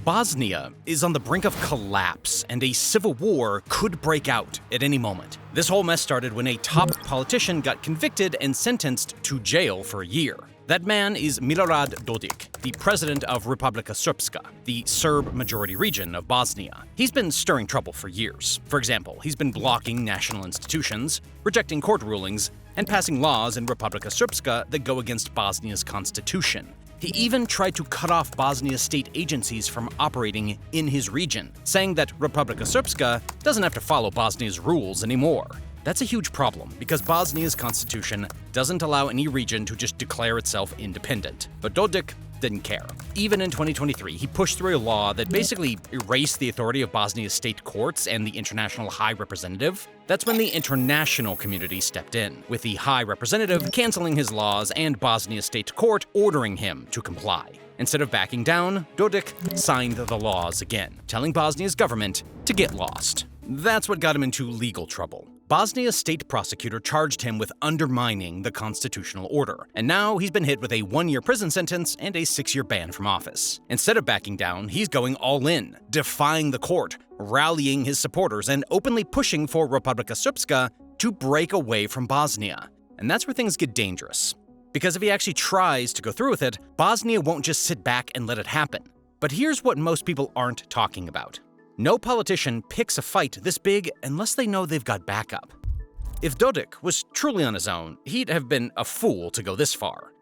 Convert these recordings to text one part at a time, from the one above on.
Bosnia is on the brink of collapse, and a civil war could break out at any moment. This whole mess started when a top politician got convicted and sentenced to jail for a year. That man is Milorad Dodik, the president of Republika Srpska, the Serb-majority region of Bosnia. He's been stirring trouble for years. For example, he's been blocking national institutions, rejecting court rulings, and passing laws in Republika Srpska that go against Bosnia's constitution. He even tried to cut off Bosnia's state agencies from operating in his region, saying that Republika Srpska doesn't have to follow Bosnia's rules anymore. That's a huge problem, because Bosnia's constitution doesn't allow any region to just declare itself independent. But Dodik didn't care. Even in 2023, he pushed through a law that basically erased the authority of Bosnia's state courts and the International High Representative. That's when the international community stepped in, with the High Representative canceling his laws and Bosnia's state court ordering him to comply. Instead of backing down, Dodik signed the laws again, telling Bosnia's government to get lost. That's what got him into legal trouble. Bosnia's state prosecutor charged him with undermining the constitutional order, and now he's been hit with a 1-year prison sentence and a 6-year ban from office. Instead of backing down, he's going all in, defying the court, rallying his supporters, and openly pushing for Republika Srpska to break away from Bosnia. And that's where things get dangerous. Because if he actually tries to go through with it, Bosnia won't just sit back and let it happen. But here's what most people aren't talking about. No politician picks a fight this big unless they know they've got backup. If Dodik was truly on his own, he'd have been a fool to go this far.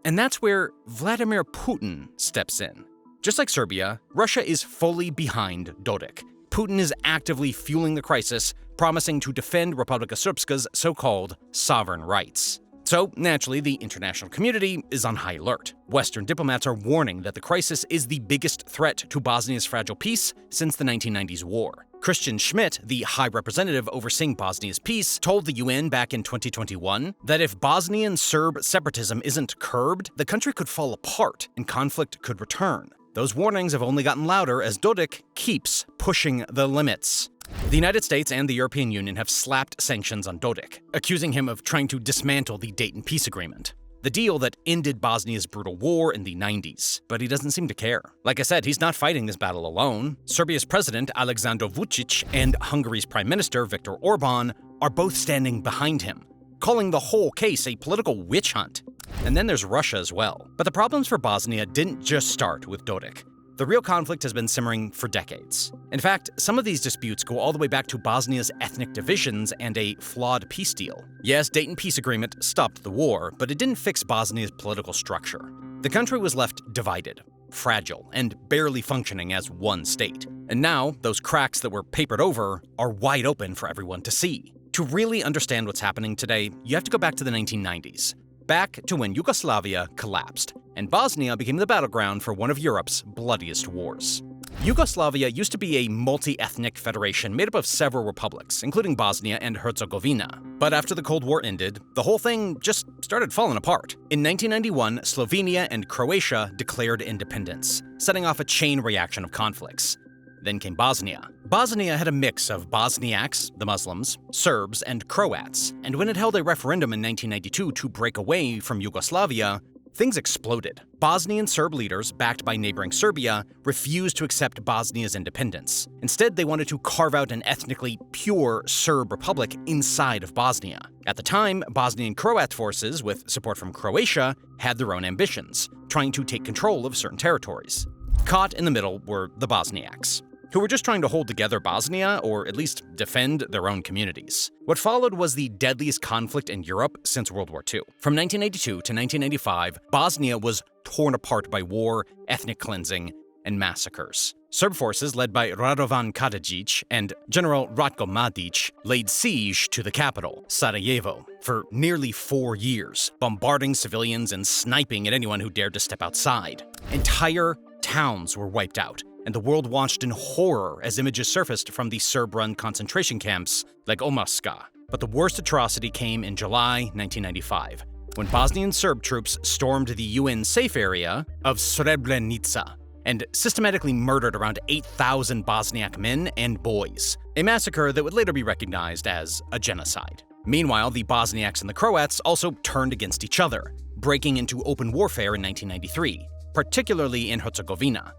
And that's where Vladimir Putin steps in. Just like Serbia, Russia is fully behind Dodik. Putin is actively fueling the crisis, promising to defend Republika Srpska's so-called sovereign rights. So, naturally, the international community is on high alert. Western diplomats are warning that the crisis is the biggest threat to Bosnia's fragile peace since the 1990s war. Christian Schmidt, the High Representative overseeing Bosnia's peace, told the UN back in 2021 that if Bosnian Serb separatism isn't curbed, the country could fall apart and conflict could return. Those warnings have only gotten louder as Dodik keeps pushing the limits. The United States and the European Union have slapped sanctions on Dodik, accusing him of trying to dismantle the Dayton Peace Agreement, the deal that ended Bosnia's brutal war in the 90s. But he doesn't seem to care. Like I said, he's not fighting this battle alone. Serbia's president, Aleksandar Vučić, and Hungary's prime minister, Viktor Orban, are both standing behind him, calling the whole case a political witch hunt. And then there's Russia as well. But the problems for Bosnia didn't just start with Dodik. The real conflict has been simmering for decades. In fact, some of these disputes go all the way back to Bosnia's ethnic divisions and a flawed peace deal. Yes, Dayton Peace Agreement stopped the war, but it didn't fix Bosnia's political structure. The country was left divided, fragile, and barely functioning as one state. And now, those cracks that were papered over are wide open for everyone to see. To really understand what's happening today, you have to go back to the 1990s. Back to when Yugoslavia collapsed, and Bosnia became the battleground for one of Europe's bloodiest wars. Yugoslavia used to be a multi-ethnic federation made up of several republics, including Bosnia and Herzegovina. But after the Cold War ended, the whole thing just started falling apart. In 1991, Slovenia and Croatia declared independence, setting off a chain reaction of conflicts. Then came Bosnia. Bosnia had a mix of Bosniaks, the Muslims, Serbs, and Croats, and when it held a referendum in 1992 to break away from Yugoslavia, things exploded. Bosnian Serb leaders, backed by neighboring Serbia, refused to accept Bosnia's independence. Instead, they wanted to carve out an ethnically pure Serb republic inside of Bosnia. At the time, Bosnian Croat forces, with support from Croatia, had their own ambitions, trying to take control of certain territories. Caught in the middle were the Bosniaks, who were just trying to hold together Bosnia, or at least defend their own communities. What followed was the deadliest conflict in Europe since World War II. From 1982 to 1995, Bosnia was torn apart by war, ethnic cleansing, and massacres. Serb forces led by Radovan Karadzic and General Ratko Mladic laid siege to the capital, Sarajevo, for nearly 4 years, bombarding civilians and sniping at anyone who dared to step outside. Entire towns were wiped out, and the world watched in horror as images surfaced from the Serb-run concentration camps like Omarska. But the worst atrocity came in July 1995, when Bosnian Serb troops stormed the UN safe area of Srebrenica and systematically murdered around 8,000 Bosniak men and boys, a massacre that would later be recognized as a genocide. Meanwhile, the Bosniaks and the Croats also turned against each other, breaking into open warfare in 1993, particularly in Herzegovina.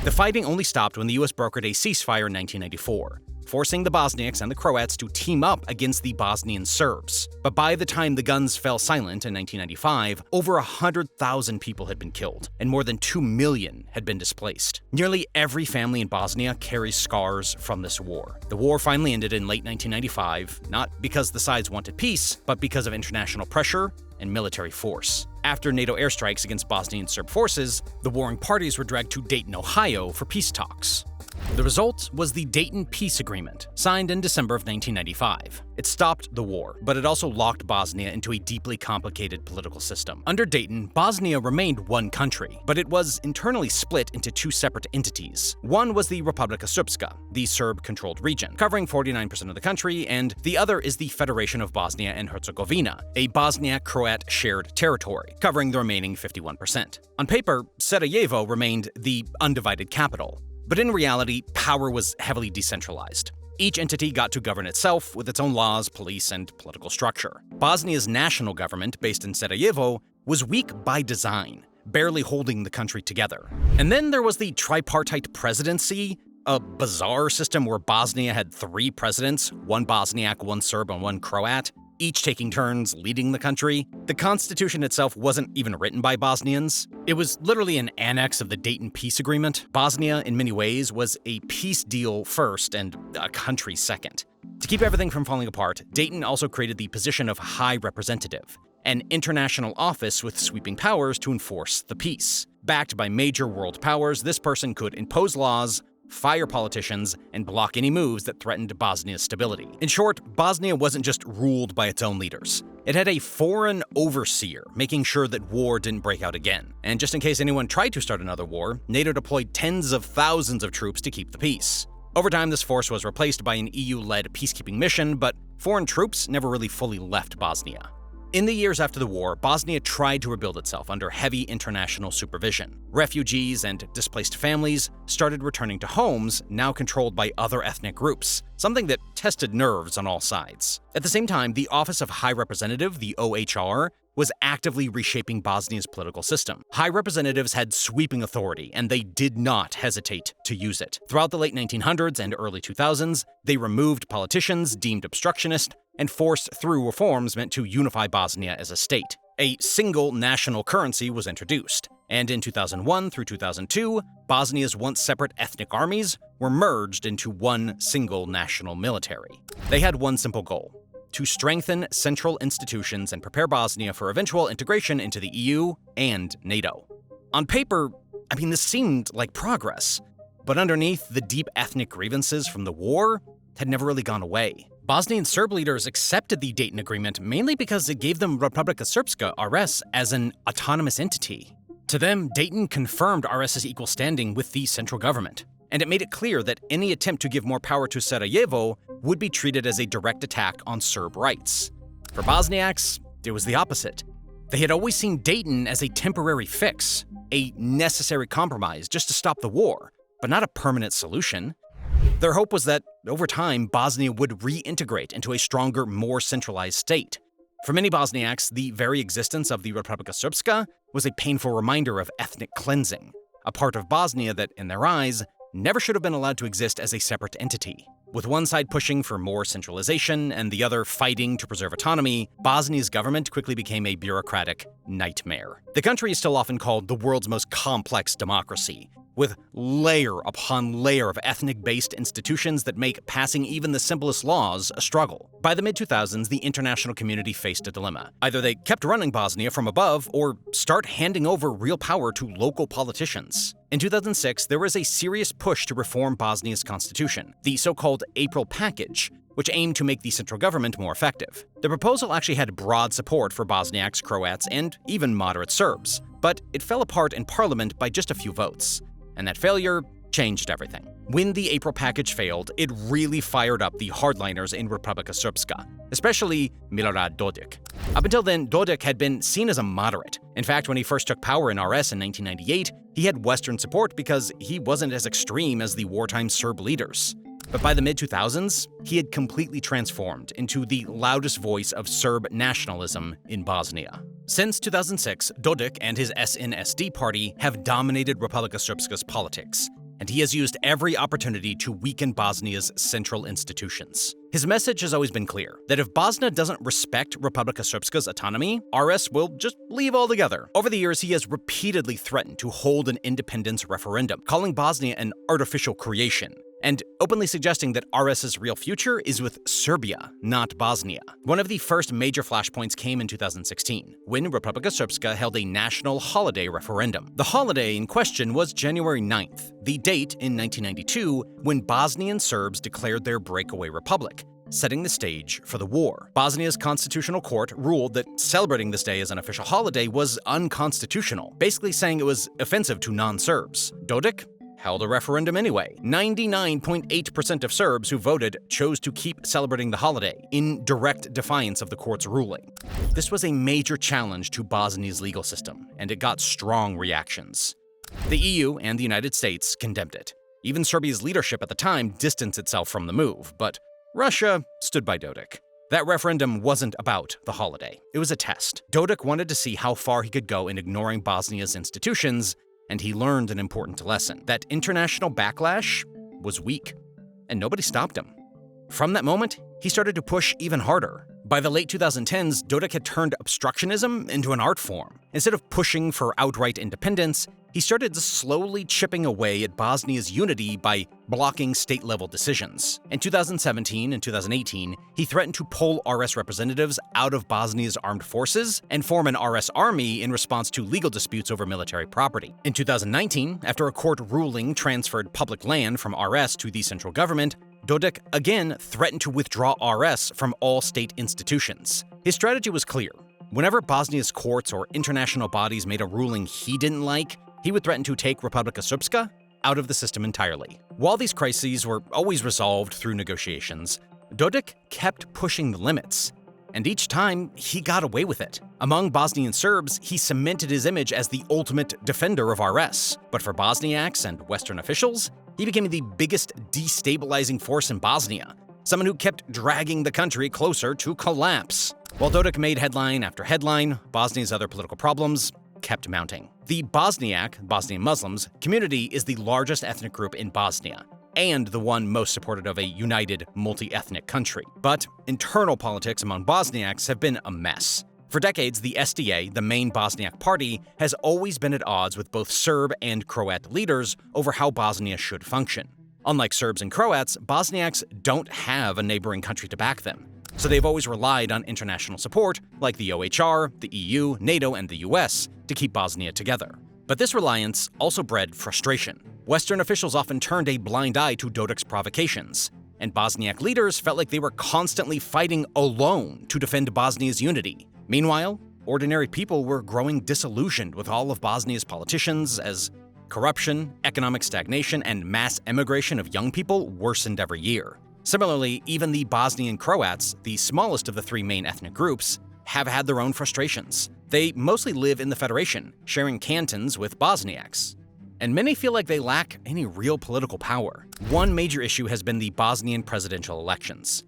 The fighting only stopped when the US brokered a ceasefire in 1994, forcing the Bosniaks and the Croats to team up against the Bosnian Serbs. But by the time the guns fell silent in 1995, over 100,000 people had been killed, and more than 2 million had been displaced. Nearly every family in Bosnia carries scars from this war. The war finally ended in late 1995, not because the sides wanted peace, but because of international pressure and military force. After NATO airstrikes against Bosnian Serb forces, the warring parties were dragged to Dayton, Ohio for peace talks. The result was the Dayton Peace Agreement, signed in December of 1995. It stopped the war, but it also locked Bosnia into a deeply complicated political system. Under Dayton, Bosnia remained one country, but it was internally split into two separate entities. One was the Republika Srpska, the Serb-controlled region, covering 49% of the country, and the other is the Federation of Bosnia and Herzegovina, a Bosniak-Croat shared territory, covering the remaining 51%. On paper, Sarajevo remained the undivided capital, but in reality, power was heavily decentralized. Each entity got to govern itself with its own laws, police, and political structure. Bosnia's national government, based in Sarajevo, was weak by design, barely holding the country together. And then there was the tripartite presidency, a bizarre system where Bosnia had 3 presidents, one Bosniak, one Serb, and one Croat, each taking turns leading the country. The constitution itself wasn't even written by Bosnians. It was literally an annex of the Dayton Peace Agreement. Bosnia, in many ways, was a peace deal first and a country second. To keep everything from falling apart, Dayton also created the position of High Representative, an international office with sweeping powers to enforce the peace. Backed by major world powers, this person could impose laws, fire politicians, and block any moves that threatened Bosnia's stability. In short, Bosnia wasn't just ruled by its own leaders. It had a foreign overseer, making sure that war didn't break out again. And just in case anyone tried to start another war, NATO deployed tens of thousands of troops to keep the peace. Over time, this force was replaced by an EU-led peacekeeping mission, but foreign troops never really fully left Bosnia. In the years after the war, Bosnia tried to rebuild itself under heavy international supervision. Refugees and displaced families started returning to homes now controlled by other ethnic groups, something that tested nerves on all sides. At the same time, the Office of High Representative, the OHR, was actively reshaping Bosnia's political system. High representatives had sweeping authority, and they did not hesitate to use it. Throughout the late 1900s and early 2000s, they removed politicians deemed obstructionist and forced through reforms meant to unify Bosnia as a state. A single national currency was introduced, and in 2001 through 2002, Bosnia's once separate ethnic armies were merged into one single national military. They had one simple goal: to strengthen central institutions and prepare Bosnia for eventual integration into the EU and NATO. On paper, this seemed like progress, but underneath, the deep ethnic grievances from the war had never really gone away. Bosnian Serb leaders accepted the Dayton Agreement mainly because it gave them Republika Srpska, RS, as an autonomous entity. To them, Dayton confirmed RS's equal standing with the central government, and it made it clear that any attempt to give more power to Sarajevo would be treated as a direct attack on Serb rights. For Bosniaks, it was the opposite. They had always seen Dayton as a temporary fix, a necessary compromise just to stop the war, but not a permanent solution. Their hope was that, over time, Bosnia would reintegrate into a stronger, more centralized state. For many Bosniaks, the very existence of the Republika Srpska was a painful reminder of ethnic cleansing, a part of Bosnia that, in their eyes, never should have been allowed to exist as a separate entity. With one side pushing for more centralization and the other fighting to preserve autonomy, Bosnia's government quickly became a bureaucratic nightmare. The country is still often called the world's most complex democracy, with layer upon layer of ethnic-based institutions that make passing even the simplest laws a struggle. By the mid-2000s, the international community faced a dilemma. Either they kept running Bosnia from above, or start handing over real power to local politicians. In 2006, there was a serious push to reform Bosnia's constitution, the so-called April Package, which aimed to make the central government more effective. The proposal actually had broad support for Bosniaks, Croats, and even moderate Serbs, but it fell apart in parliament by just a few votes. And that failure changed everything. When the April Package failed, it really fired up the hardliners in Republika Srpska, especially Milorad Dodik. Up until then, Dodik had been seen as a moderate. In fact, when he first took power in RS in 1998, he had Western support because he wasn't as extreme as the wartime Serb leaders. But by the mid-2000s, he had completely transformed into the loudest voice of Serb nationalism in Bosnia. Since 2006, Dodik and his SNSD party have dominated Republika Srpska's politics, and he has used every opportunity to weaken Bosnia's central institutions. His message has always been clear, that if Bosnia doesn't respect Republika Srpska's autonomy, RS will just leave altogether. Over the years, he has repeatedly threatened to hold an independence referendum, calling Bosnia an artificial creation, and openly suggesting that RS's real future is with Serbia, not Bosnia. One of the first major flashpoints came in 2016, when Republika Srpska held a national holiday referendum. The holiday in question was January 9th, the date in 1992 when Bosnian Serbs declared their breakaway republic, setting the stage for the war. Bosnia's constitutional court ruled that celebrating this day as an official holiday was unconstitutional, basically saying it was offensive to non-Serbs. Dodik held a referendum anyway. 99.8% of Serbs who voted chose to keep celebrating the holiday, in direct defiance of the court's ruling. This was a major challenge to Bosnia's legal system, and it got strong reactions. The EU and the United States condemned it. Even Serbia's leadership at the time distanced itself from the move, but Russia stood by Dodik. That referendum wasn't about the holiday. It was a test. Dodik wanted to see how far he could go in ignoring Bosnia's institutions, and he learned an important lesson, that international backlash was weak, and nobody stopped him. From that moment, he started to push even harder. By the late 2010s, Dodik had turned obstructionism into an art form. Instead of pushing for outright independence, he started slowly chipping away at Bosnia's unity by blocking state-level decisions. In 2017 and 2018, he threatened to pull RS representatives out of Bosnia's armed forces and form an RS army in response to legal disputes over military property. In 2019, after a court ruling transferred public land from RS to the central government, Dodik again threatened to withdraw RS from all state institutions. His strategy was clear. Whenever Bosnia's courts or international bodies made a ruling he didn't like, he would threaten to take Republika Srpska out of the system entirely. While these crises were always resolved through negotiations, Dodik kept pushing the limits, and each time he got away with it. Among Bosnian Serbs, he cemented his image as the ultimate defender of RS. But for Bosniaks and Western officials, he became the biggest destabilizing force in Bosnia, someone who kept dragging the country closer to collapse. While Dodik made headline after headline, Bosnia's other political problems kept mounting. The Bosniak, Bosnian Muslims, community is the largest ethnic group in Bosnia, and the one most supported of a united, multi-ethnic country. But internal politics among Bosniaks have been a mess. For decades, the SDA, the main Bosniak party, has always been at odds with both Serb and Croat leaders over how Bosnia should function. Unlike Serbs and Croats, Bosniaks don't have a neighboring country to back them, so they've always relied on international support, like the OHR, the EU, NATO, and the US, to keep Bosnia together. But this reliance also bred frustration. Western officials often turned a blind eye to Dodik's provocations, and Bosniak leaders felt like they were constantly fighting alone to defend Bosnia's unity. Meanwhile, ordinary people were growing disillusioned with all of Bosnia's politicians as corruption, economic stagnation, and mass emigration of young people worsened every year. Similarly, even the Bosnian Croats, the smallest of the three main ethnic groups, have had their own frustrations. They mostly live in the Federation, sharing cantons with Bosniaks, and many feel like they lack any real political power. One major issue has been the Bosnian presidential elections.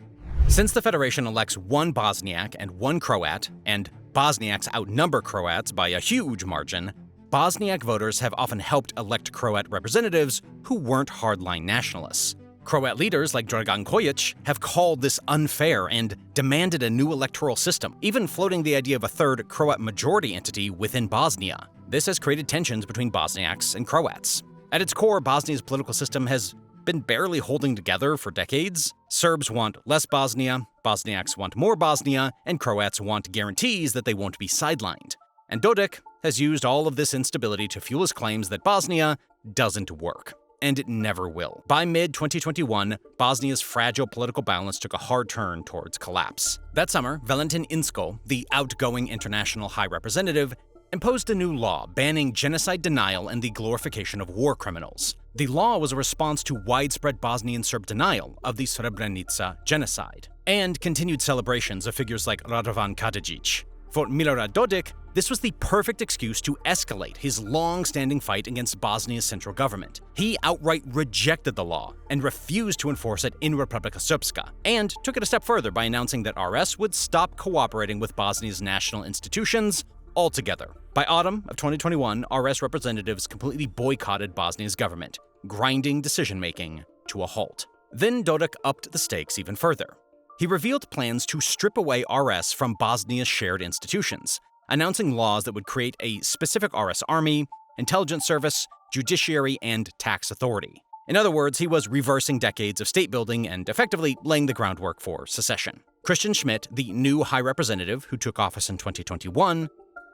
Since the Federation elects one Bosniak and one Croat, and Bosniaks outnumber Croats by a huge margin, Bosniak voters have often helped elect Croat representatives who weren't hardline nationalists. Croat leaders like Dragan Kojic have called this unfair and demanded a new electoral system, even floating the idea of a third Croat majority entity within Bosnia. This has created tensions between Bosniaks and Croats. At its core, Bosnia's political system has been barely holding together for decades. Serbs want less Bosnia, Bosniaks want more Bosnia, and Croats want guarantees that they won't be sidelined. And Dodik has used all of this instability to fuel his claims that Bosnia doesn't work. And it never will. By mid-2021, Bosnia's fragile political balance took a hard turn towards collapse. That summer, Valentin Inzko, the outgoing international high representative, imposed a new law banning genocide denial and the glorification of war criminals. The law was a response to widespread Bosnian Serb denial of the Srebrenica genocide, and continued celebrations of figures like Radovan Karadzic. For Milorad Dodik, this was the perfect excuse to escalate his long-standing fight against Bosnia's central government. He outright rejected the law and refused to enforce it in Republika Srpska, and took it a step further by announcing that RS would stop cooperating with Bosnia's national institutions altogether. By autumn of 2021, RS representatives completely boycotted Bosnia's government, grinding decision-making to a halt. Then Dodik upped the stakes even further. He revealed plans to strip away RS from Bosnia's shared institutions, announcing laws that would create a specific RS army, intelligence service, judiciary, and tax authority. In other words, he was reversing decades of state building and effectively laying the groundwork for secession. Christian Schmidt, the new High Representative who took office in 2021,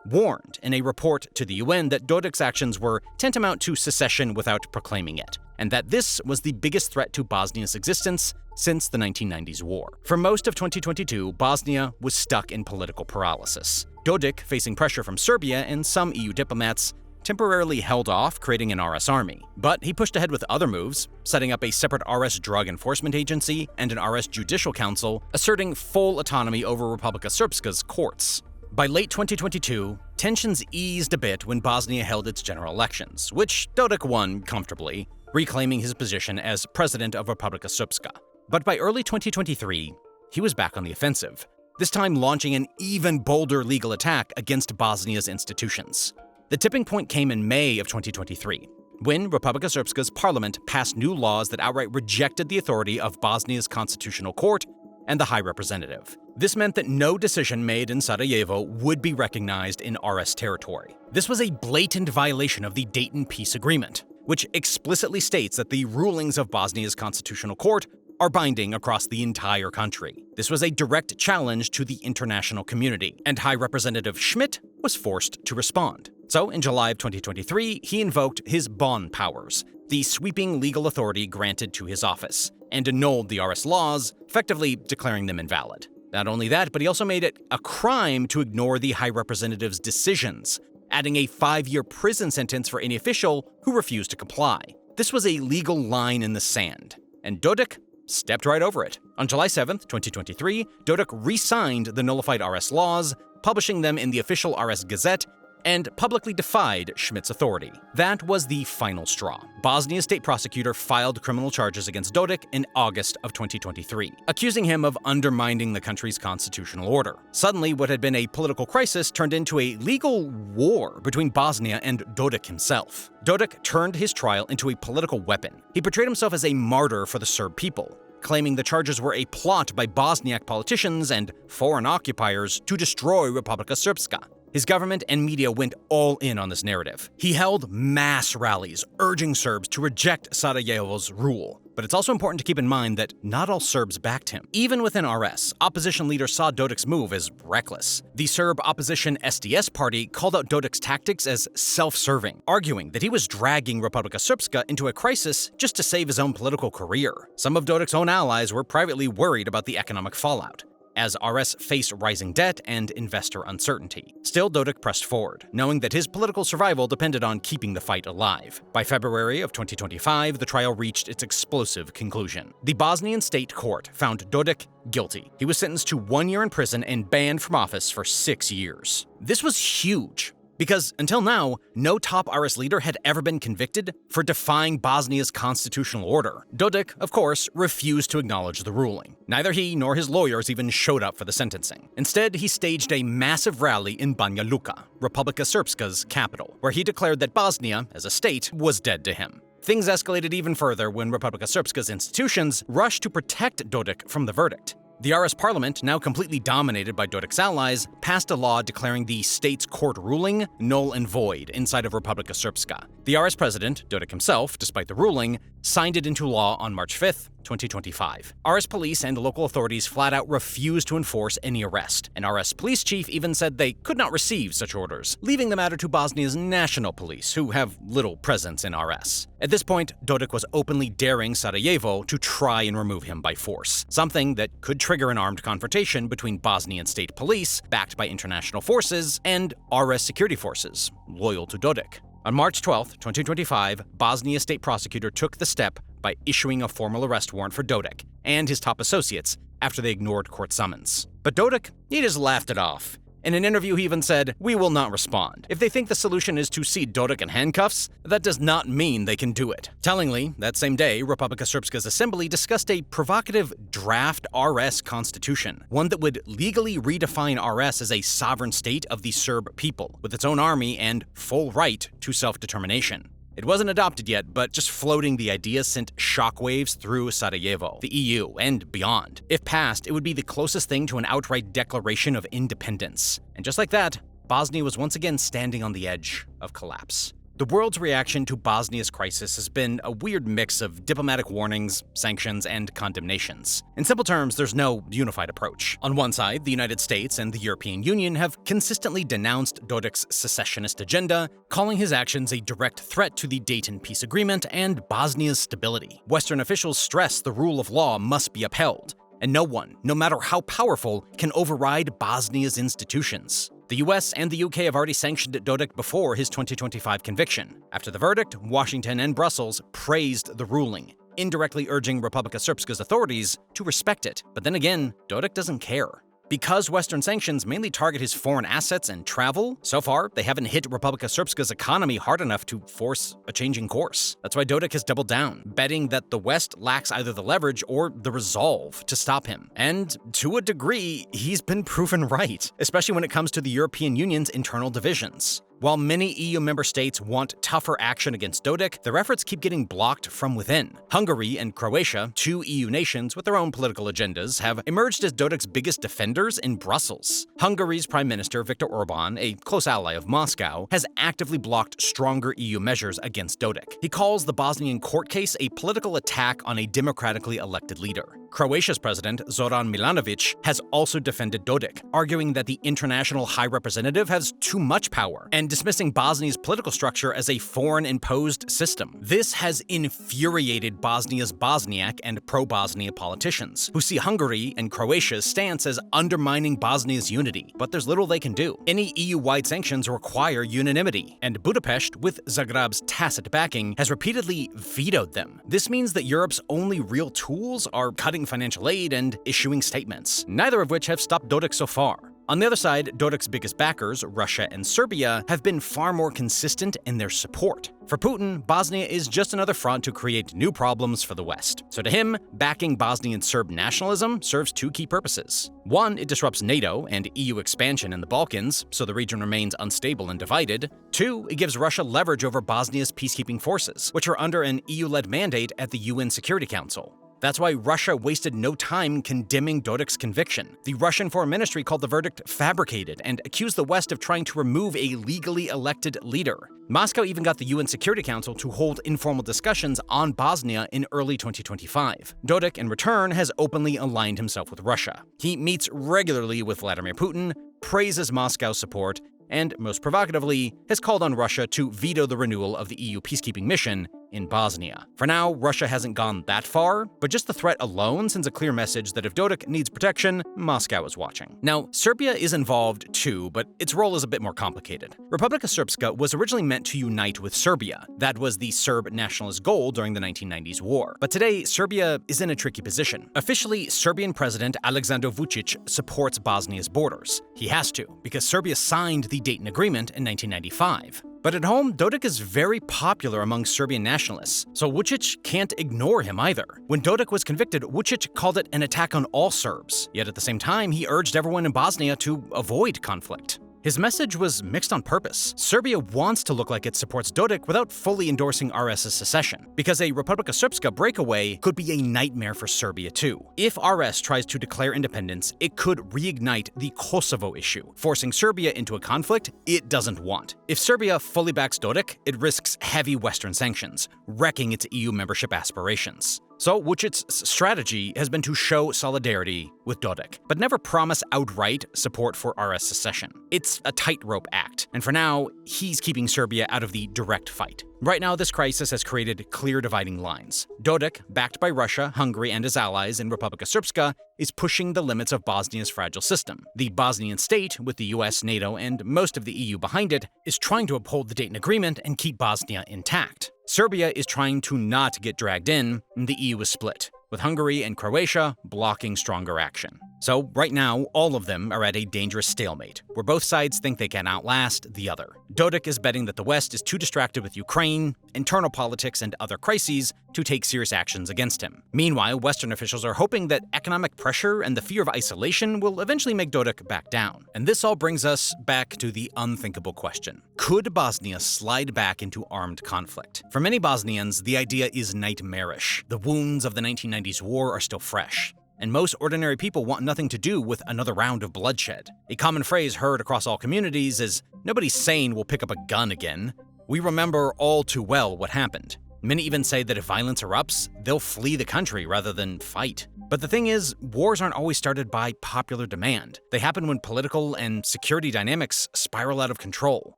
warned in a report to the UN that Dodik's actions were tantamount to secession without proclaiming it, and that this was the biggest threat to Bosnia's existence since the 1990s war. For most of 2022, Bosnia was stuck in political paralysis. Dodik, facing pressure from Serbia and some EU diplomats, temporarily held off creating an RS army, but he pushed ahead with other moves, setting up a separate RS drug enforcement agency and an RS judicial council, asserting full autonomy over Republika Srpska's courts. By late 2022, tensions eased a bit when Bosnia held its general elections, which Dodik won comfortably, reclaiming his position as president of Republika Srpska. But by early 2023, he was back on the offensive, this time launching an even bolder legal attack against Bosnia's institutions. The tipping point came in May of 2023, when Republika Srpska's parliament passed new laws that outright rejected the authority of Bosnia's constitutional court and the High Representative. This meant that no decision made in Sarajevo would be recognized in RS territory. This was a blatant violation of the Dayton Peace Agreement, which explicitly states that the rulings of Bosnia's constitutional court are binding across the entire country. This was a direct challenge to the international community, and High Representative Schmidt was forced to respond. So, in July of 2023, he invoked his Bonn powers, the sweeping legal authority granted to his office, and annulled the RS laws, effectively declaring them invalid. Not only that, but he also made it a crime to ignore the High Representative's decisions, adding a 5-year prison sentence for any official who refused to comply. This was a legal line in the sand, and Dodik stepped right over it. On July 7, 2023, Dodik re-signed the nullified RS laws, publishing them in the official RS Gazette, and publicly defied Schmidt's authority. That was the final straw. Bosnia's state prosecutor filed criminal charges against Dodik in August of 2023, accusing him of undermining the country's constitutional order. Suddenly, what had been a political crisis turned into a legal war between Bosnia and Dodik himself. Dodik turned his trial into a political weapon. He portrayed himself as a martyr for the Serb people, claiming the charges were a plot by Bosniak politicians and foreign occupiers to destroy Republika Srpska. His government and media went all in on this narrative. He held mass rallies urging Serbs to reject Sarajevo's rule. But it's also important to keep in mind that not all Serbs backed him. Even within RS, opposition leaders saw Dodik's move as reckless. The Serb opposition SDS party called out Dodik's tactics as self-serving, arguing that he was dragging Republika Srpska into a crisis just to save his own political career. Some of Dodik's own allies were privately worried about the economic fallout, as RS faced rising debt and investor uncertainty. Still, Dodik pressed forward, knowing that his political survival depended on keeping the fight alive. By February of 2025, the trial reached its explosive conclusion. The Bosnian state court found Dodik guilty. He was sentenced to 1 year in prison and banned from office for 6 years. This was huge, because until now, no top RS leader had ever been convicted for defying Bosnia's constitutional order. Dodik, of course, refused to acknowledge the ruling. Neither he nor his lawyers even showed up for the sentencing. Instead, he staged a massive rally in Banja Luka, Republika Srpska's capital, where he declared that Bosnia, as a state, was dead to him. Things escalated even further when Republika Srpska's institutions rushed to protect Dodik from the verdict. The RS parliament, now completely dominated by Dodik's allies, passed a law declaring the state's court ruling null and void inside of Republika Srpska. The RS president, Dodik himself, despite the ruling, signed it into law on March 5th, 2025. RS police and local authorities flat out refused to enforce any arrest. An RS police chief even said they could not receive such orders, leaving the matter to Bosnia's national police, who have little presence in RS. At this point, Dodik was openly daring Sarajevo to try and remove him by force, something that could trigger an armed confrontation between Bosnian state police, backed by international forces, and RS security forces, loyal to Dodik. On March 12, 2025, Bosnia state prosecutor took the step by issuing a formal arrest warrant for Dodik and his top associates after they ignored court summons. But Dodik, he just laughed it off. In an interview, he even said, "We will not respond. If they think the solution is to see Dodik in handcuffs, that does not mean they can do it." Tellingly, that same day, Republika Srpska's assembly discussed a provocative draft RS constitution, one that would legally redefine RS as a sovereign state of the Serb people, with its own army and full right to self-determination. It wasn't adopted yet, but just floating the idea sent shockwaves through Sarajevo, the EU, and beyond. If passed, it would be the closest thing to an outright declaration of independence. And just like that, Bosnia was once again standing on the edge of collapse. The world's reaction to Bosnia's crisis has been a weird mix of diplomatic warnings, sanctions, and condemnations. In simple terms, there's no unified approach. On one side, the United States and the European Union have consistently denounced Dodik's secessionist agenda, calling his actions a direct threat to the Dayton Peace Agreement and Bosnia's stability. Western officials stress the rule of law must be upheld, and no one, no matter how powerful, can override Bosnia's institutions. The US and the UK have already sanctioned Dodik before his 2025 conviction. After the verdict, Washington and Brussels praised the ruling, indirectly urging Republika Srpska's authorities to respect it. But then again, Dodik doesn't care. Because Western sanctions mainly target his foreign assets and travel, so far, they haven't hit Republika Srpska's economy hard enough to force a changing course. That's why Dodik has doubled down, betting that the West lacks either the leverage or the resolve to stop him. And to a degree, he's been proven right, especially when it comes to the European Union's internal divisions. While many EU member states want tougher action against Dodik, their efforts keep getting blocked from within. Hungary and Croatia, two EU nations with their own political agendas, have emerged as Dodik's biggest defenders in Brussels. Hungary's Prime Minister Viktor Orban, a close ally of Moscow, has actively blocked stronger EU measures against Dodik. He calls the Bosnian court case a political attack on a democratically elected leader. Croatia's president, Zoran Milanovic, has also defended Dodik, arguing that the international high representative has too much power, and dismissing Bosnia's political structure as a foreign-imposed system. This has infuriated Bosnia's Bosniak and pro-Bosnia politicians, who see Hungary and Croatia's stance as undermining Bosnia's unity. But there's little they can do. Any EU-wide sanctions require unanimity, and Budapest, with Zagreb's tacit backing, has repeatedly vetoed them. This means that Europe's only real tools are cutting financial aid and issuing statements, neither of which have stopped Dodik so far. On the other side, Dodik's biggest backers, Russia and Serbia, have been far more consistent in their support. For Putin, Bosnia is just another front to create new problems for the West. So to him, backing Bosnian Serb nationalism serves two key purposes. One, it disrupts NATO and EU expansion in the Balkans, so the region remains unstable and divided. Two, it gives Russia leverage over Bosnia's peacekeeping forces, which are under an EU-led mandate at the UN Security Council. That's why Russia wasted no time condemning Dodik's conviction. The Russian Foreign Ministry called the verdict fabricated and accused the West of trying to remove a legally elected leader. Moscow even got the UN Security Council to hold informal discussions on Bosnia in early 2025. Dodik, in return, has openly aligned himself with Russia. He meets regularly with Vladimir Putin, praises Moscow's support, and, most provocatively, has called on Russia to veto the renewal of the EU peacekeeping mission in Bosnia. For now, Russia hasn't gone that far, but just the threat alone sends a clear message that if Dodik needs protection, Moscow is watching. Now, Serbia is involved too, but its role is a bit more complicated. Republika Srpska was originally meant to unite with Serbia. That was the Serb nationalist goal during the 1990s war. But today, Serbia is in a tricky position. Officially, Serbian President Aleksandar Vučić supports Bosnia's borders. He has to, because Serbia signed the Dayton Agreement in 1995. But at home, Dodik is very popular among Serbian nationalists, so Vučić can't ignore him either. When Dodik was convicted, Vučić called it an attack on all Serbs, yet at the same time, he urged everyone in Bosnia to avoid conflict. His message was mixed on purpose. Serbia wants to look like it supports Dodik without fully endorsing RS's secession, because a Republika Srpska breakaway could be a nightmare for Serbia too. If RS tries to declare independence, it could reignite the Kosovo issue, forcing Serbia into a conflict it doesn't want. If Serbia fully backs Dodik, it risks heavy Western sanctions, wrecking its EU membership aspirations. So Vučić's strategy has been to show solidarity with Dodik, but never promise outright support for RS secession. It's a tightrope act, and for now, he's keeping Serbia out of the direct fight. Right now, this crisis has created clear dividing lines. Dodik, backed by Russia, Hungary, and his allies in Republika Srpska, is pushing the limits of Bosnia's fragile system. The Bosnian state, with the US, NATO, and most of the EU behind it, is trying to uphold the Dayton Agreement and keep Bosnia intact. Serbia is trying to not get dragged in, and the EU is split, with Hungary and Croatia blocking stronger action. So right now, all of them are at a dangerous stalemate, where both sides think they can outlast the other. Dodik is betting that the West is too distracted with Ukraine, internal politics, and other crises to take serious actions against him. Meanwhile, Western officials are hoping that economic pressure and the fear of isolation will eventually make Dodik back down. And this all brings us back to the unthinkable question. Could Bosnia slide back into armed conflict? For many Bosnians, the idea is nightmarish. The wounds of the 1990s war are still fresh, and most ordinary people want nothing to do with another round of bloodshed. A common phrase heard across all communities is, "Nobody sane will pick up a gun again." We remember all too well what happened. Many even say that if violence erupts, they'll flee the country rather than fight. But the thing is, wars aren't always started by popular demand. They happen when political and security dynamics spiral out of control.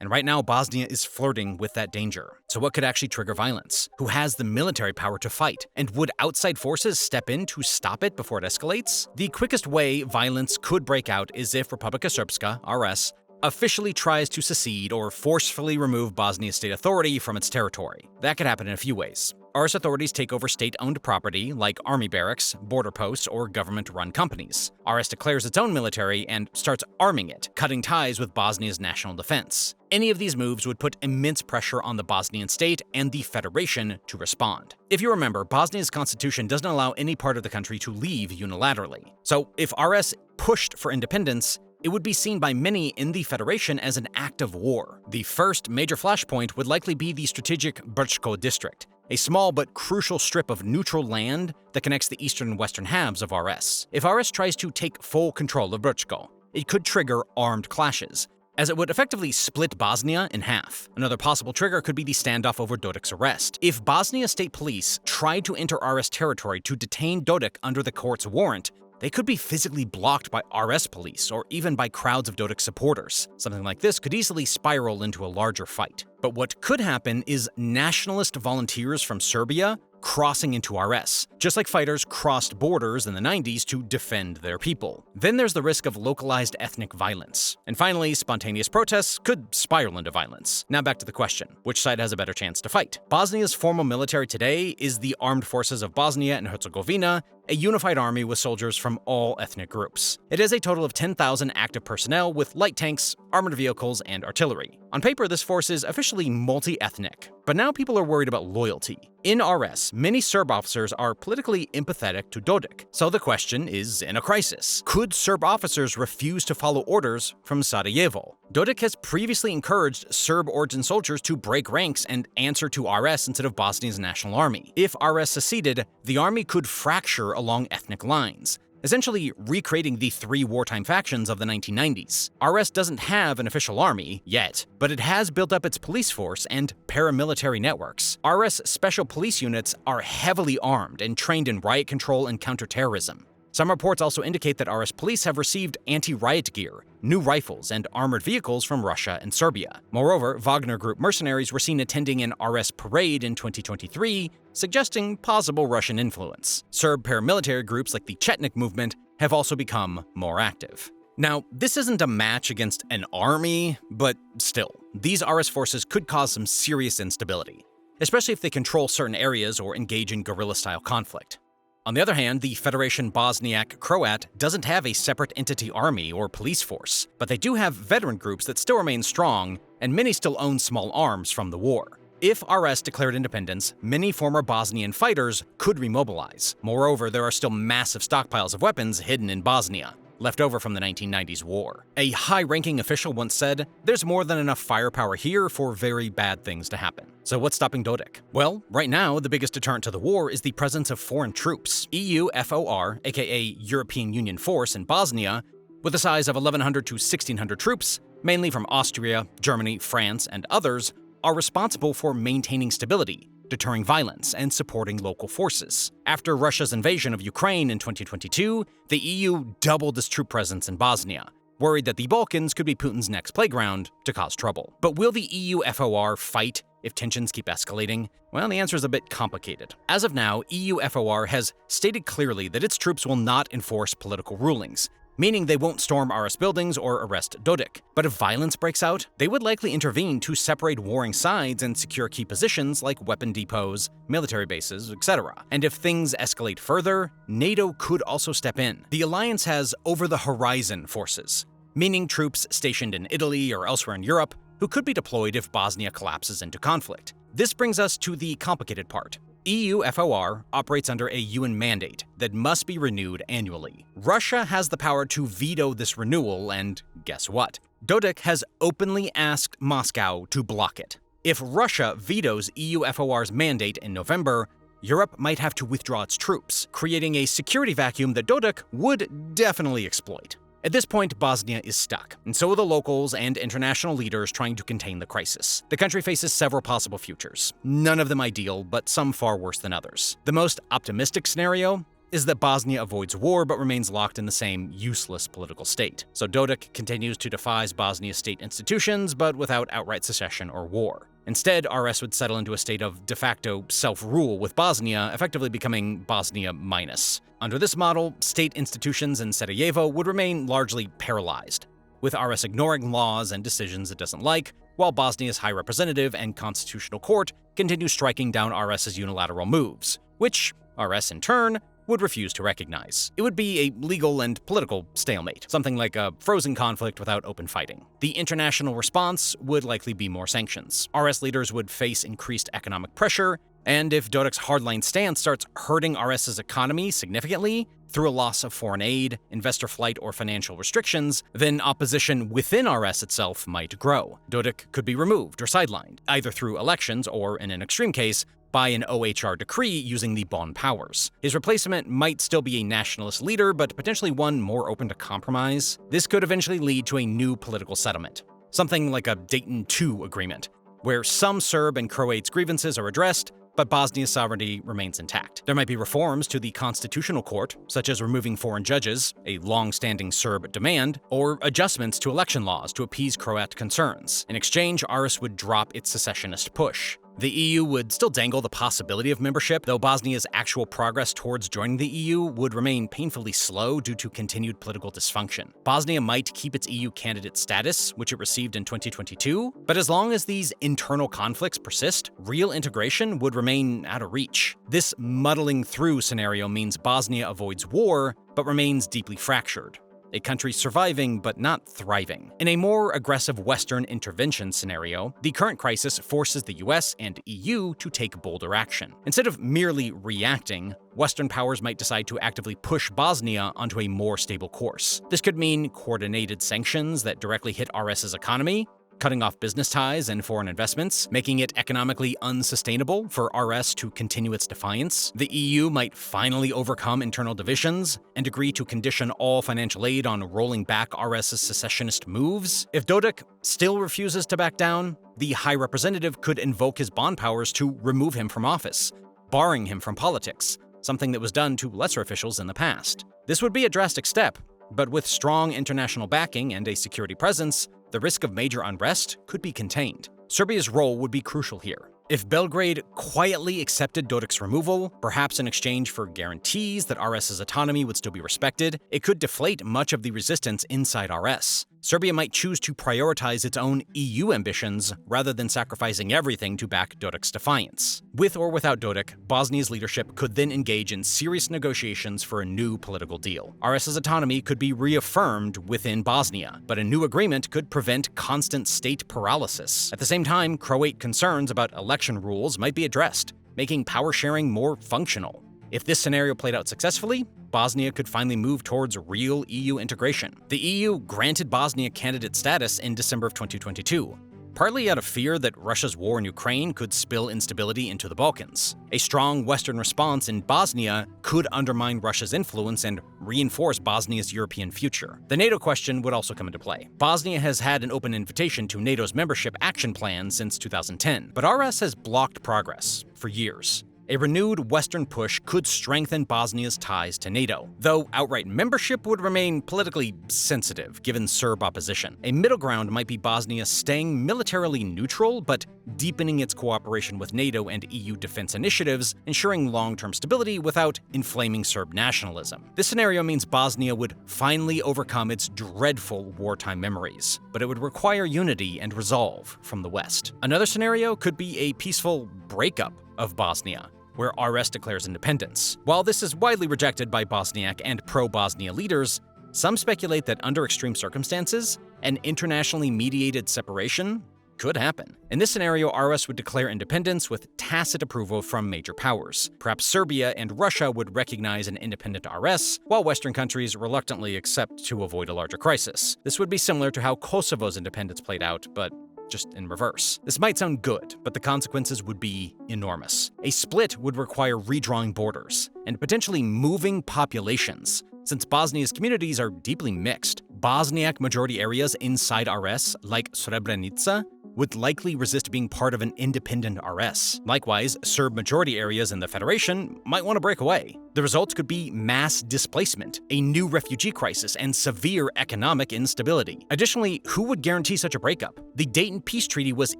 And right now, Bosnia is flirting with that danger. So what could actually trigger violence? Who has the military power to fight? And would outside forces step in to stop it before it escalates? The quickest way violence could break out is if Republika Srpska, RS, officially tries to secede or forcefully remove Bosnia's state authority from its territory. That could happen in a few ways. RS authorities take over state-owned property like army barracks, border posts, or government-run companies. RS declares its own military and starts arming it, cutting ties with Bosnia's national defense. Any of these moves would put immense pressure on the Bosnian state and the Federation to respond. If you remember, Bosnia's constitution doesn't allow any part of the country to leave unilaterally. So if RS pushed for independence, it would be seen by many in the Federation as an act of war. The first major flashpoint would likely be the strategic Brčko district, a small but crucial strip of neutral land that connects the eastern and western halves of RS. If RS tries to take full control of Brčko, it could trigger armed clashes, as it would effectively split Bosnia in half. Another possible trigger could be the standoff over Dodik's arrest. If Bosnia State Police tried to enter RS territory to detain Dodik under the court's warrant, they could be physically blocked by RS police or even by crowds of Dodik supporters. Something like this could easily spiral into a larger fight. But what could happen is nationalist volunteers from Serbia crossing into RS, just like fighters crossed borders in the 90s to defend their people. Then there's the risk of localized ethnic violence. And finally, spontaneous protests could spiral into violence. Now back to the question, which side has a better chance to fight? Bosnia's formal military today is the Armed Forces of Bosnia and Herzegovina, a unified army with soldiers from all ethnic groups. It is a total of 10,000 active personnel with light tanks, armored vehicles, and artillery. On paper, this force is officially multi-ethnic, but now people are worried about loyalty. In RS, many Serb officers are politically empathetic to Dodik, so the question is in a crisis. Could Serb officers refuse to follow orders from Sarajevo? Dodik has previously encouraged Serb-origin soldiers to break ranks and answer to RS instead of Bosnia's national army. If RS seceded, the army could fracture along ethnic lines, essentially recreating the three wartime factions of the 1990s. RS doesn't have an official army yet, but it has built up its police force and paramilitary networks. RS special police units are heavily armed and trained in riot control and counterterrorism. Some reports also indicate that RS police have received anti-riot gear, new rifles, and armored vehicles from Russia and Serbia. Moreover, Wagner Group mercenaries were seen attending an RS parade in 2023, suggesting possible Russian influence. Serb paramilitary groups like the Chetnik movement have also become more active. Now, this isn't a match against an army, but still, these RS forces could cause some serious instability, especially if they control certain areas or engage in guerrilla-style conflict. On the other hand, the Federation Bosniak-Croat doesn't have a separate entity army or police force, but they do have veteran groups that still remain strong, and many still own small arms from the war. If RS declared independence, many former Bosnian fighters could remobilize. Moreover, there are still massive stockpiles of weapons hidden in Bosnia, left over from the 1990s war. A high-ranking official once said, "There's more than enough firepower here for very bad things to happen." So what's stopping Dodik? Well, right now, the biggest deterrent to the war is the presence of foreign troops. EU FOR, aka European Union Force in Bosnia, with a size of 1,100 to 1,600 troops, mainly from Austria, Germany, France, and others, are responsible for maintaining stability, deterring violence, and supporting local forces. After Russia's invasion of Ukraine in 2022, the EU doubled its troop presence in Bosnia, worried that the Balkans could be Putin's next playground to cause trouble. But will the EU FOR fight if tensions keep escalating? Well, the answer is a bit complicated. As of now, EU FOR has stated clearly that its troops will not enforce political rulings, meaning they won't storm RS buildings or arrest Dodik. But if violence breaks out, they would likely intervene to separate warring sides and secure key positions like weapon depots, military bases, etc. And if things escalate further, NATO could also step in. The alliance has over-the-horizon forces, meaning troops stationed in Italy or elsewhere in Europe who could be deployed if Bosnia collapses into conflict. This brings us to the complicated part. EU FOR operates under a UN mandate that must be renewed annually. Russia has the power to veto this renewal, and guess what? Dodik has openly asked Moscow to block it. If Russia vetoes EU FOR's mandate in November, Europe might have to withdraw its troops, creating a security vacuum that Dodik would definitely exploit. At this point, Bosnia is stuck, and so are the locals and international leaders trying to contain the crisis. The country faces several possible futures, none of them ideal, but some far worse than others. The most optimistic scenario is that Bosnia avoids war but remains locked in the same useless political state. So Dodik continues to devise Bosnia's state institutions, but without outright secession or war. Instead, RS would settle into a state of de facto self-rule, with Bosnia effectively becoming Bosnia minus. Under this model, state institutions in Sarajevo would remain largely paralyzed, with RS ignoring laws and decisions it doesn't like, while Bosnia's High Representative and Constitutional Court continue striking down RS's unilateral moves, which RS in turn would refuse to recognize. It would be a legal and political stalemate, something like a frozen conflict without open fighting. The international response would likely be more sanctions. RS leaders would face increased economic pressure, and if Dodik's hardline stance starts hurting RS's economy significantly through a loss of foreign aid, investor flight, or financial restrictions, then opposition within RS itself might grow. Dodik could be removed or sidelined, either through elections or, in an extreme case, by an OHR decree using the Bonn powers. His replacement might still be a nationalist leader, but potentially one more open to compromise. This could eventually lead to a new political settlement, something like a Dayton II agreement, where some Serb and Croats' grievances are addressed, but Bosnia's sovereignty remains intact. There might be reforms to the Constitutional Court, such as removing foreign judges, a long-standing Serb demand, or adjustments to election laws to appease Croat concerns. In exchange, RS would drop its secessionist push. The EU would still dangle the possibility of membership, though Bosnia's actual progress towards joining the EU would remain painfully slow due to continued political dysfunction. Bosnia might keep its EU candidate status, which it received in 2022, but as long as these internal conflicts persist, real integration would remain out of reach. This muddling through scenario means Bosnia avoids war, but remains deeply fractured. A country surviving but not thriving. In a more aggressive Western intervention scenario, the current crisis forces the US and EU to take bolder action. Instead of merely reacting, Western powers might decide to actively push Bosnia onto a more stable course. This could mean coordinated sanctions that directly hit RS's economy, cutting off business ties and foreign investments, making it economically unsustainable for RS to continue its defiance. The EU might finally overcome internal divisions and agree to condition all financial aid on rolling back RS's secessionist moves. If Dodik still refuses to back down, the High Representative could invoke his bond powers to remove him from office, barring him from politics, something that was done to lesser officials in the past. This would be a drastic step, but with strong international backing and a security presence, the risk of major unrest could be contained. Serbia's role would be crucial here. If Belgrade quietly accepted Dodik's removal, perhaps in exchange for guarantees that RS's autonomy would still be respected, it could deflate much of the resistance inside RS. Serbia might choose to prioritize its own EU ambitions rather than sacrificing everything to back Dodik's defiance. With or without Dodik, Bosnia's leadership could then engage in serious negotiations for a new political deal. RS's autonomy could be reaffirmed within Bosnia, but a new agreement could prevent constant state paralysis. At the same time, Croat concerns about election rules might be addressed, making power sharing more functional. If this scenario played out successfully, Bosnia could finally move towards real EU integration. The EU granted Bosnia candidate status in December of 2022, partly out of fear that Russia's war in Ukraine could spill instability into the Balkans. A strong Western response in Bosnia could undermine Russia's influence and reinforce Bosnia's European future. The NATO question would also come into play. Bosnia has had an open invitation to NATO's membership action plan since 2010, but RS has blocked progress for years. A renewed Western push could strengthen Bosnia's ties to NATO, though outright membership would remain politically sensitive given Serb opposition. A middle ground might be Bosnia staying militarily neutral, but deepening its cooperation with NATO and EU defense initiatives, ensuring long-term stability without inflaming Serb nationalism. This scenario means Bosnia would finally overcome its dreadful wartime memories, but it would require unity and resolve from the West. Another scenario could be a peaceful breakup of Bosnia, where RS declares independence. While this is widely rejected by Bosniak and pro-Bosnia leaders, some speculate that under extreme circumstances, an internationally mediated separation could happen. In this scenario, RS would declare independence with tacit approval from major powers. Perhaps Serbia and Russia would recognize an independent RS, while Western countries reluctantly accept to avoid a larger crisis. This would be similar to how Kosovo's independence played out, but just in reverse. This might sound good, but the consequences would be enormous. A split would require redrawing borders and potentially moving populations, since Bosnia's communities are deeply mixed. Bosniak majority areas inside RS, like Srebrenica, would likely resist being part of an independent RS. Likewise, Serb majority areas in the Federation might want to break away. The results could be mass displacement, a new refugee crisis, and severe economic instability. Additionally, who would guarantee such a breakup? The Dayton Peace Treaty was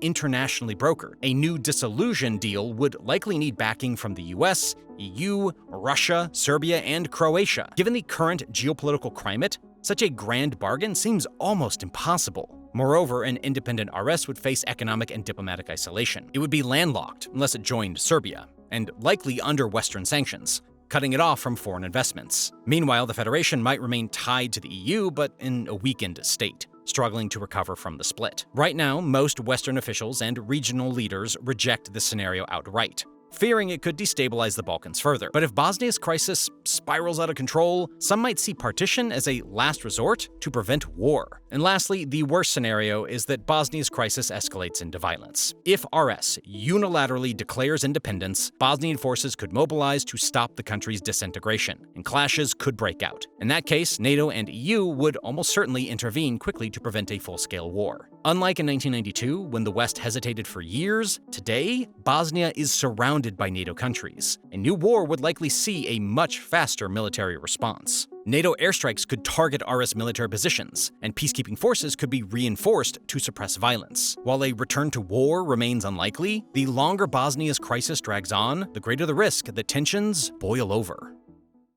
internationally brokered. A new dissolution deal would likely need backing from the US, EU, Russia, Serbia, and Croatia. Given the current geopolitical climate, such a grand bargain seems almost impossible. Moreover, an independent RS would face economic and diplomatic isolation. It would be landlocked unless it joined Serbia, and likely under Western sanctions, cutting it off from foreign investments. Meanwhile, the Federation might remain tied to the EU, but in a weakened state, struggling to recover from the split. Right now, most Western officials and regional leaders reject this scenario outright, fearing it could destabilize the Balkans further. But if Bosnia's crisis spirals out of control, some might see partition as a last resort to prevent war. And lastly, the worst scenario is that Bosnia's crisis escalates into violence. If RS unilaterally declares independence, Bosnian forces could mobilize to stop the country's disintegration, and clashes could break out. In that case, NATO and EU would almost certainly intervene quickly to prevent a full-scale war. Unlike in 1992, when the West hesitated for years, today, Bosnia is surrounded by NATO countries. A new war would likely see a much faster military response. NATO airstrikes could target RS military positions, and peacekeeping forces could be reinforced to suppress violence. While a return to war remains unlikely, the longer Bosnia's crisis drags on, the greater the risk that tensions boil over.